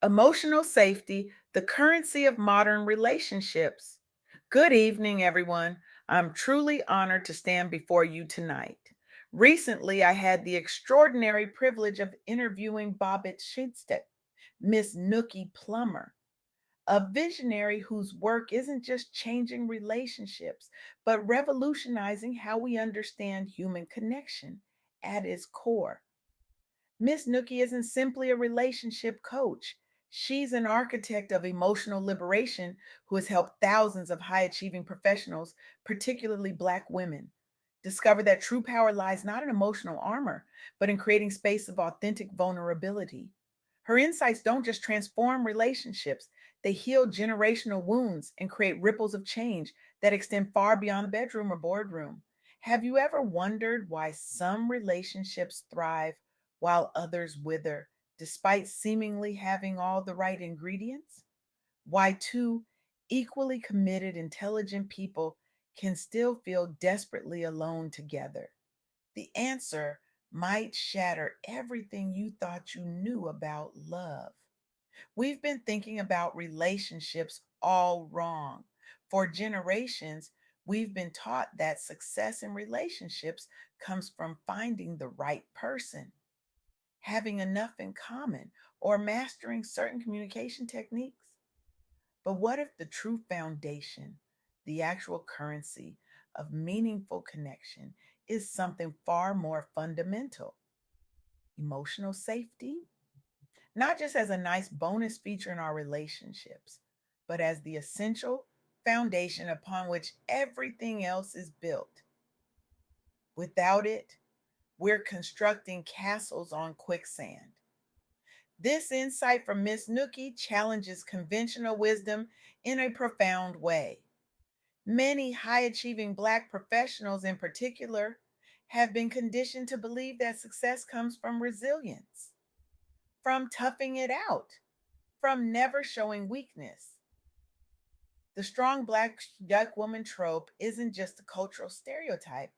Emotional safety, the currency of modern relationships. Good evening, everyone. I'm truly honored to stand before you tonight. Recently, I had the extraordinary privilege of interviewing Bobbett Miss Nookie Plummer, a visionary whose work isn't just changing relationships, but revolutionizing how we understand human connection at its core. Miss Nookie isn't simply a relationship coach. She's an architect of emotional liberation who has helped thousands of high achieving professionals, particularly Black women, discover that true power lies not in emotional armor, but in creating space of authentic vulnerability. Her insights don't just transform relationships, they heal generational wounds and create ripples of change that extend far beyond the bedroom or boardroom. Have you ever wondered why some relationships thrive while others wither, despite seemingly having all the right ingredients? Why two equally committed, intelligent people can still feel desperately alone together? The answer might shatter everything you thought you knew about love. We've been thinking about relationships all wrong. For generations, we've been taught that success in relationships comes from finding the right person, having enough in common, or mastering certain communication techniques. But what if the true foundation, the actual currency of meaningful connection, is something far more fundamental? Emotional safety, not just as a nice bonus feature in our relationships, but as the essential foundation upon which everything else is built. Without it, we're constructing castles on quicksand. This insight from Miss Nookie challenges conventional wisdom in a profound way. Many high achieving Black professionals, in particular, have been conditioned to believe that success comes from resilience, from toughing it out, from never showing weakness. The strong Black woman trope isn't just a cultural stereotype,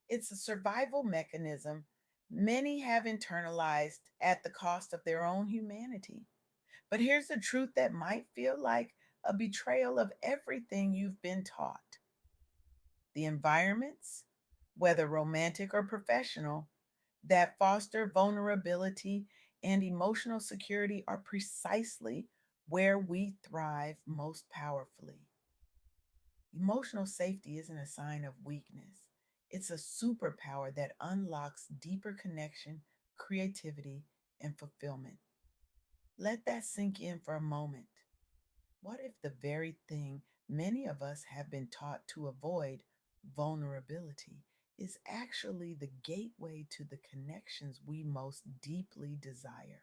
it's a survival mechanism many have internalized at the cost of their own humanity. But here's the truth that might feel like a betrayal of everything you've been taught. The environments, whether romantic or professional, that foster vulnerability and emotional security are precisely where we thrive most powerfully. Emotional safety isn't a sign of weakness, it's a superpower that unlocks deeper connection, creativity, and fulfillment. Let that sink in for a moment. What if the very thing many of us have been taught to avoid, vulnerability, is actually the gateway to the connections we most deeply desire?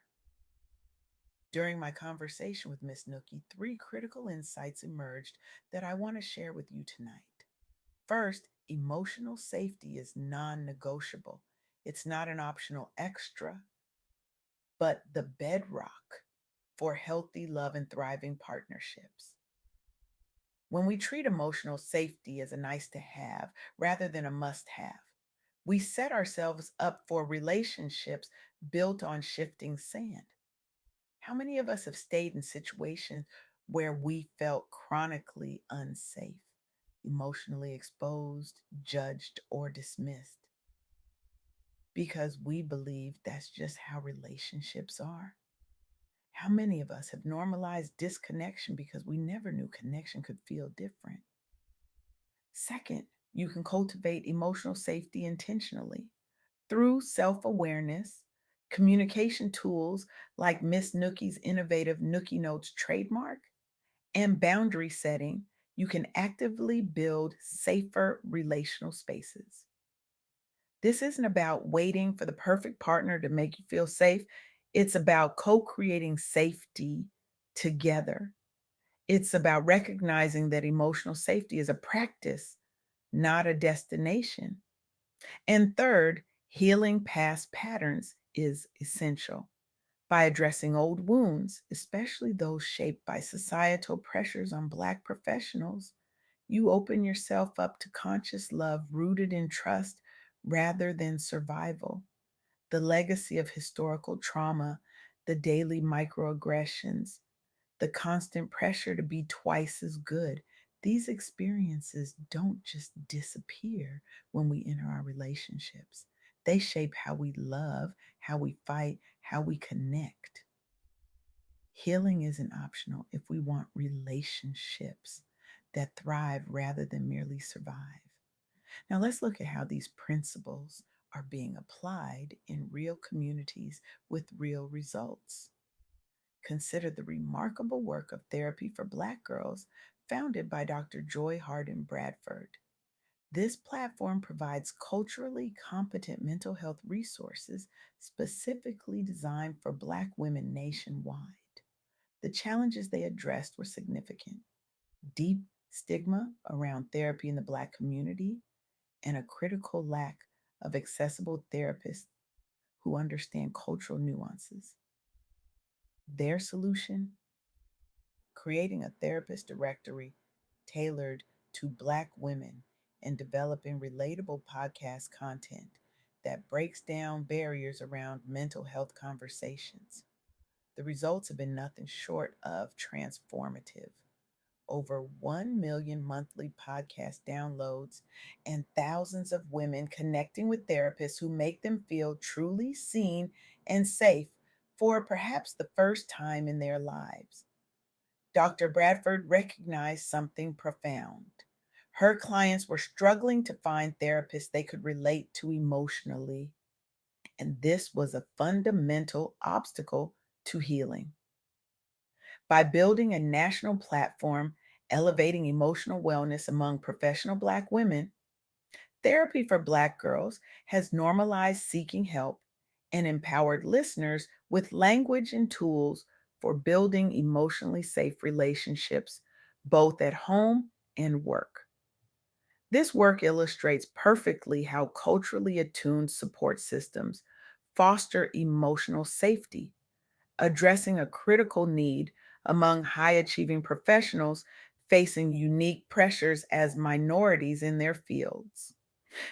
During my conversation with Miss Nookie, three critical insights emerged that I want to share with you tonight. First, emotional safety is non negotiable. It's not an optional extra, but the bedrock for healthy love and thriving partnerships. When we treat emotional safety as a nice to have rather than a must have, we set ourselves up for relationships built on shifting sand. How many of us have stayed in situations where we felt chronically unsafe, emotionally exposed, judged, or dismissed because we believe that's just how relationships are? How many of us have normalized disconnection because we never knew connection could feel different? Second, you can cultivate emotional safety intentionally through self awareness, communication tools like Miss Nookie's innovative Nookie Notes trademark, and boundary setting. You can actively build safer relational spaces. This isn't about waiting for the perfect partner to make you feel safe. It's about co creating safety together. It's about recognizing that emotional safety is a practice, not a destination. And third, healing past patterns is essential. By addressing old wounds, especially those shaped by societal pressures on Black professionals, you open yourself up to conscious love rooted in trust rather than survival. The legacy of historical trauma the daily microaggressions, the constant pressure to be twice as good. These experiences don't just disappear when we enter our relationships. They shape how we love, how we fight, how we connect. Healing isn't optional if we want relationships that thrive rather than merely survive. Now, let's look at how these principles are being applied in real communities with real results. Consider the remarkable work of Therapy for Black Girls, founded by Dr. Joy Harden Bradford. This platform provides culturally competent mental health resources specifically designed for Black women nationwide. The challenges they addressed were significant: deep stigma around therapy in the Black community, and a critical lack of accessible therapists who understand cultural nuances. Their solution: creating a therapist directory tailored to Black women and developing relatable podcast content that breaks down barriers around mental health conversations. The results have been nothing short of transformative. Over 1 million monthly podcast downloads, and thousands of women connecting with therapists who make them feel truly seen and safe for perhaps the first time in their lives. Dr. Bradford recognized something profound. Her clients were struggling to find therapists they could relate to emotionally, and this was a fundamental obstacle to healing. By building a national platform elevating emotional wellness among professional Black women, Therapy for Black Girls has normalized seeking help and empowered listeners with language and tools for building emotionally safe relationships, both at home and work. This work illustrates perfectly how culturally attuned support systems foster emotional safety, addressing a critical need among high achieving professionals facing unique pressures as minorities in their fields.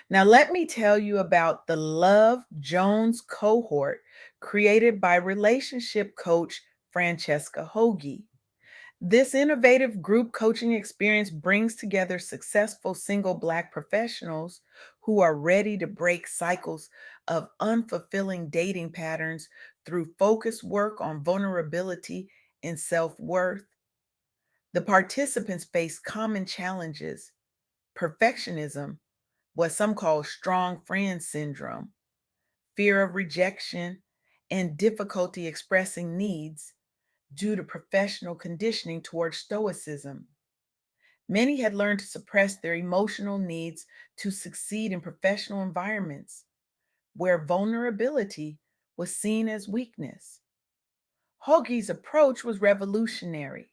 Now, let me tell you about the Love Jones cohort created by relationship coach Francesca Hoagie. This innovative group coaching experience brings together successful single Black professionals who are ready to break cycles of unfulfilling dating patterns through focused work on vulnerability and self worth. The participants face common challenges: perfectionism, what some call strong friend syndrome, fear of rejection, and difficulty expressing needs due to professional conditioning towards stoicism. Many had learned to suppress their emotional needs to succeed in professional environments where vulnerability was seen as weakness. Hoagie's approach was revolutionary.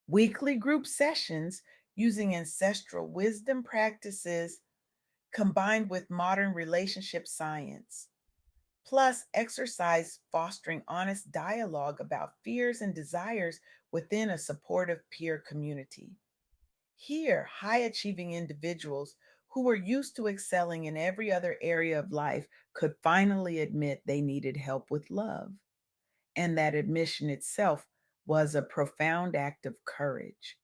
Weekly group sessions using ancestral wisdom practices combined with modern relationship science, plus exercise fostering honest dialogue about fears and desires within a supportive peer community. Here, high achieving individuals who were used to excelling in every other area of life could finally admit they needed help with love. And that admission itself was a profound act of courage.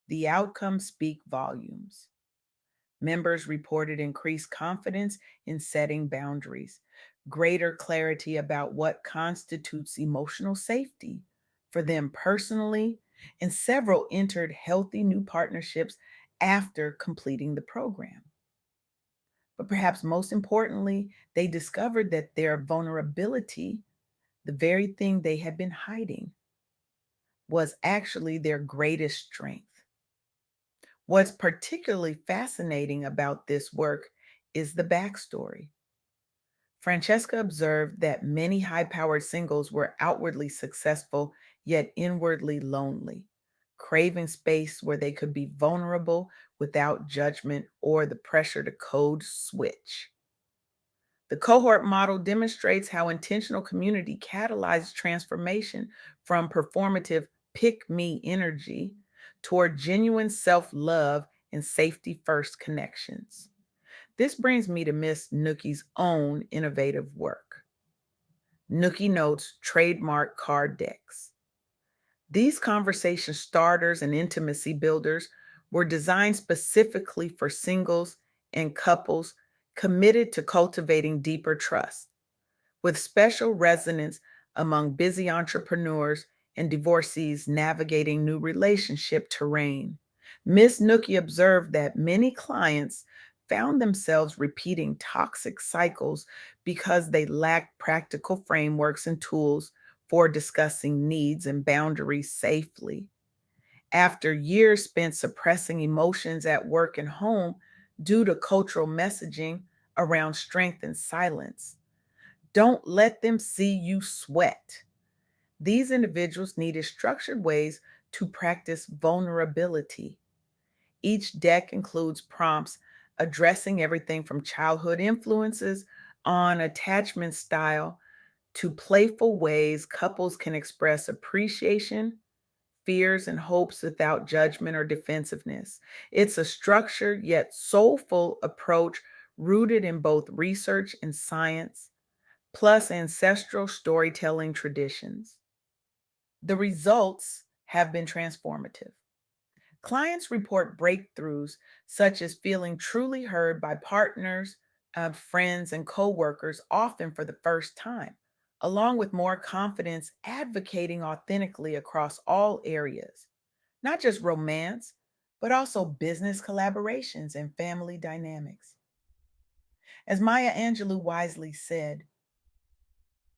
The outcomes speak volumes. Members reported increased confidence in setting boundaries, greater clarity about what constitutes emotional safety for them personally, and several entered healthy new partnerships after completing the program. But perhaps most importantly, they discovered that their vulnerability, the very thing they had been hiding, was actually their greatest strength. What's particularly fascinating about this work is the backstory. Francesca observed that many high powered singles were outwardly successful, yet inwardly lonely, craving space where they could be vulnerable without judgment or the pressure to code switch. The cohort model demonstrates how intentional community catalyzes transformation from performative pick me energy toward genuine self love and safety first connections. This brings me to Miss Nookie's own innovative work. Nookie Notes trademark card decks. These conversation starters and intimacy builders were designed specifically for singles and couples committed to cultivating deeper trust, with special resonance among busy entrepreneurs and divorcees navigating new relationship terrain. Miss Nookie observed that many clients found themselves repeating toxic cycles because they lacked practical frameworks and tools for discussing needs and boundaries safely. After years spent suppressing emotions at work and home due to cultural messaging around strength and silence, don't let them see you sweat. These individuals needed structured ways to practice vulnerability. Each deck includes prompts addressing everything from childhood influences on attachment style to playful ways couples can express appreciation, fears, and hopes without judgment or defensiveness. It's a structured yet soulful approach rooted in both research and science plus ancestral storytelling traditions. The results have been transformative. Clients report breakthroughs such as feeling truly heard by partners, friends, and coworkers, often for the first time, along with more confidence advocating authentically across all areas, not just romance, but also business collaborations and family dynamics. As Maya Angelou wisely said,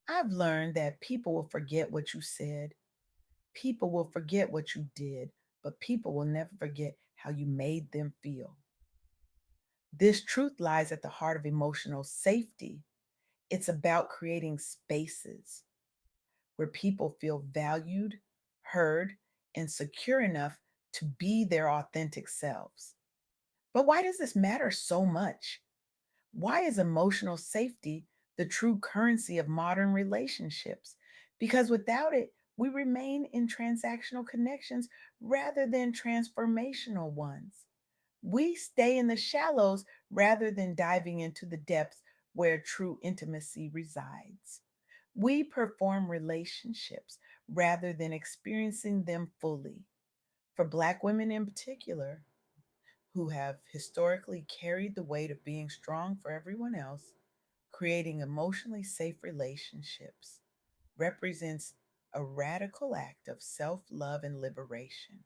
I've learned that people will forget what you said, people will forget what you did, but people will never forget how you made them feel. This truth lies at the heart of emotional safety. It's about creating spaces where people feel valued, heard, and secure enough to be their authentic selves. But why does this matter so much? Why is emotional safety the true currency of modern relationships? Because without it, we remain in transactional connections rather than transformational ones. We stay in the shallows rather than diving into the depths where true intimacy resides. We perform relationships rather than experiencing them fully. For Black women in particular, who have historically carried the weight of being strong for everyone else, creating emotionally safe relationships represents a radical act of self love and liberation.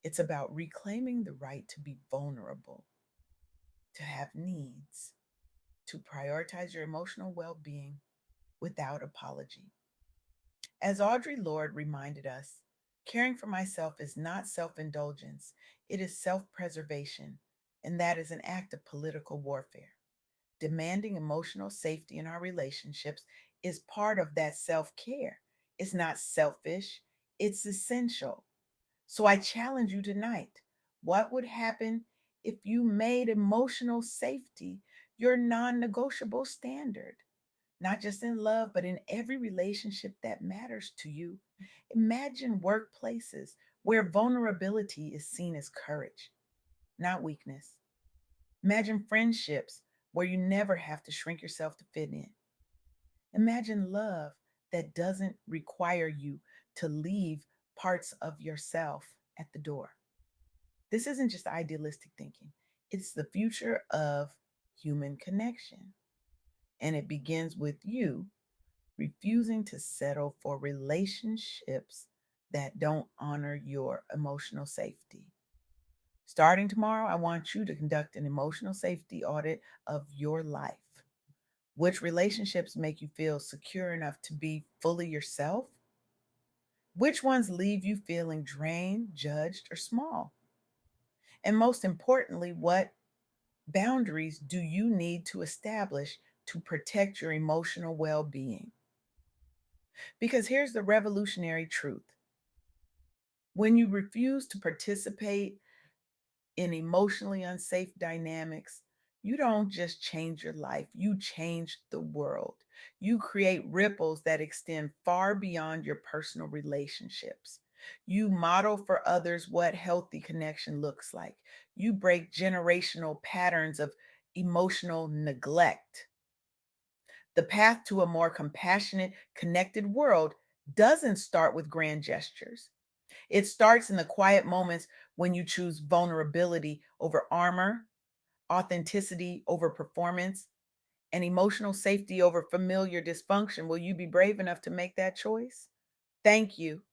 It's about reclaiming the right to be vulnerable, to have needs, to prioritize your emotional well being without apology. As Audre Lorde reminded us, caring for myself is not self indulgence, it is self preservation, and that is an act of political warfare. Demanding emotional safety in our relationships is part of that self care. It's not selfish, it's essential. So I challenge you tonight. What would happen if you made emotional safety your non negotiable standard? Not just in love, but in every relationship that matters to you. Imagine workplaces where vulnerability is seen as courage, not weakness. Imagine friendships where you never have to shrink yourself to fit in. Imagine love that doesn't require you to leave parts of yourself at the door. This isn't just idealistic thinking, it's the future of human connection. And it begins with you refusing to settle for relationships that don't honor your emotional safety. Starting tomorrow, I want you to conduct an emotional safety audit of your life. Which relationships make you feel secure enough to be fully yourself? Which ones leave you feeling drained, judged, or small? And most importantly, what boundaries do you need to establish to protect your emotional well being? Because here's the revolutionary truth: when you refuse to participate in emotionally unsafe dynamics, you don't just change your life, you change the world. You create ripples that extend far beyond your personal relationships. You model for others what healthy connection looks like. You break generational patterns of emotional neglect. The path to a more compassionate, connected world doesn't start with grand gestures. It starts in the quiet moments when you choose vulnerability over armor, authenticity over performance, and emotional safety over familiar dysfunction. Will you be brave enough to make that choice? Thank you